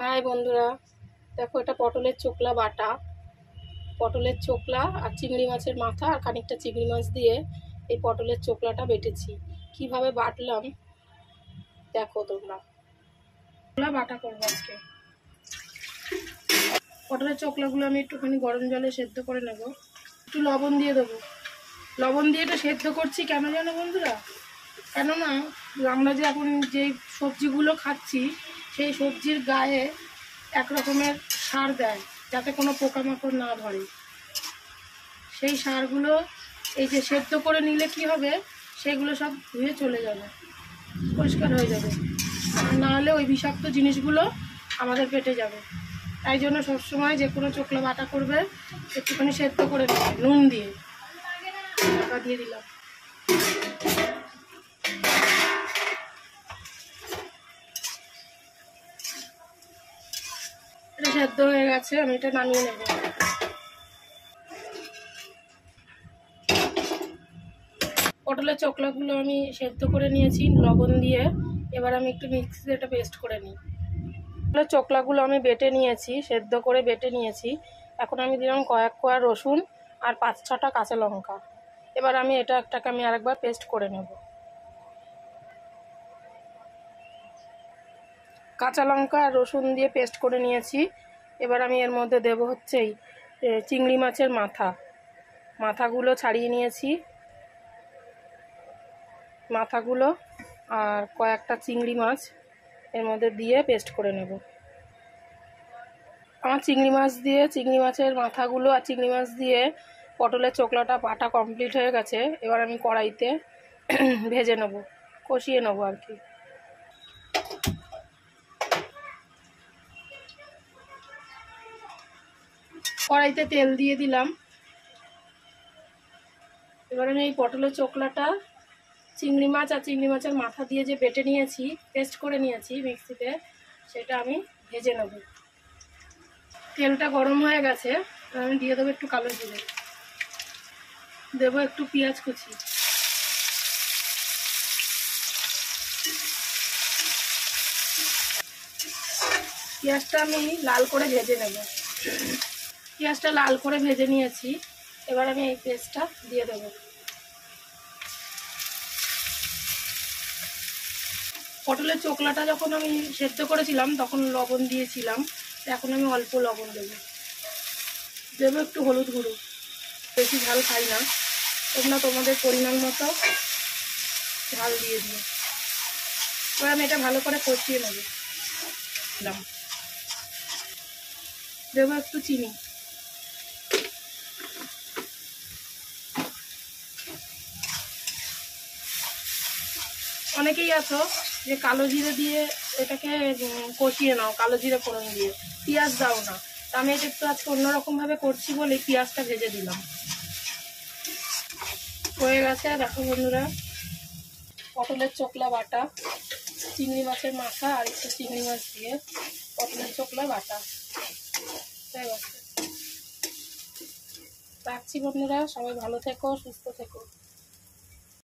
High বন্ধুরা, দেখো এটা পটলের চোকলা বাটা। পটলের চোকলা আর চিংড়ি মাছের মাথা আর খানিকটা চিংড়ি মাছ দিয়ে এই পটলের চোকলাটা বেটেছি। কিভাবে বাটলাম দেখো তোমরা। বাটা করবো আজকে। পটলের চোকলাগুলো আমি একটুখানি গরম জলে সেদ্ধ করে নেব। একটু লবণ দিয়ে দেবো। লবণ দিয়ে এটা সেদ্ধ করছি কেন জানো বন্ধুরা? কেননা আমরা যে এখন যে সবজিগুলো খাচ্ছি সেই সবজির গায়ে এক রকমের সার দেয় যাতে কোনো পোকামাকড় না ধরে। সেই সারগুলো এই যে সেদ্ধ করে নিলে কি হবে, সেগুলো সব ধুয়ে চলে যাবে, পরিষ্কার হয়ে যাবে। আর না হলে ওই বিষাক্ত জিনিসগুলো আমাদের পেটে যাবে। তাই জন্য সবসময় যে কোনো চোকলা বাটা করবে একটুখানি সেদ্ধ করে নেবে নুন দিয়ে। টাকা দিয়ে দিলাম। এটা সেদ্ধ হয়ে গেছে, আমি এটা নামিয়ে নেব। পটলের চোকলাগুলো আমি সেদ্ধ করে নিয়েছি লবণ দিয়ে। এবার আমি একটু মিক্সিতে এটা পেস্ট করে নিই। পটলের চোকলাগুলো আমি বেটে নিয়েছি, সেদ্ধ করে বেটে নিয়েছি। এখন আমি দিলাম কয়েক কোয়া রসুন আর 5-6টা কাঁচা লঙ্কা। এবার আমি একটাকে আমি আরেকবার পেস্ট করে নেব। কাঁচা লঙ্কা আর রসুন দিয়ে পেস্ট করে নিয়েছি। এবার আমি এর মধ্যে দেব হচ্ছে এই চিংড়ি মাছের মাথাগুলো ছাড়িয়ে নিয়েছি। মাথাগুলো আর কয়েকটা চিংড়ি মাছ এর মধ্যে দিয়ে পেস্ট করে নেব। আমার চিংড়ি মাছের মাথাগুলো আর চিংড়ি মাছ দিয়ে পটলের চোকলাটা বাটা কমপ্লিট হয়ে গেছে। এবার আমি কড়াইতে ভেজে নেব, কষিয়ে নেব আর কি। কড়াইতে তেল দিয়ে দিলাম। এবার আমি এই পটলের চোকলাটা চিংড়ি মাছ আর চিংড়ি মাছের মাথা দিয়ে যে বেটে নিয়েছি, পেস্ট করে নিয়েছি মিক্সিতে, সেটা আমি ভেজে নেব। তেলটা গরম হয়ে গেছে, আমি দিয়ে দেবো একটু কালো জিরে, দেবো একটু পেঁয়াজ কুচি, পেঁয়াজটা আমি লাল করে ভেজে নেব। পেঁয়াজটা লাল করে ভেজে নিয়েছি। এবার আমি এই পেস্টটা দিয়ে দেবো। পটলের চোকলাটা যখন আমি সেদ্ধ করেছিলাম তখন লবণ দিয়েছিলাম, এখন আমি অল্প লবণ দেবো একটু হলুদ গুঁড়ো। বেশি ঝাল খাই না, তোমরা তোমাদের পরিমাণ মতো ঝাল দিয়ে দিও। এবার আমি এটা ভালো করে কষিয়ে নেব। দেবো একটু চিনি, অনেকেই আছো যে কালো জিরে দিয়ে এটাকে কষিয়ে নাও, কালো জিরে ফোড়ন দিয়ে, পেঁয়াজ দাও না। তা আমি এটা একটু আজকে অন্যরকমভাবে করছি বলে পেঁয়াজটা ভেজে দিলাম। হয়ে গেছে দেখো বন্ধুরা, পটলের চোকলা বাটা, চিংড়ি মাছের মাথা আর একটু চিংড়ি মাছ দিয়ে পটলের চোকলা বাটা হয়ে গেছে। রাখছি বন্ধুরা, সবাই ভালো থেকো, সুস্থ থেকো।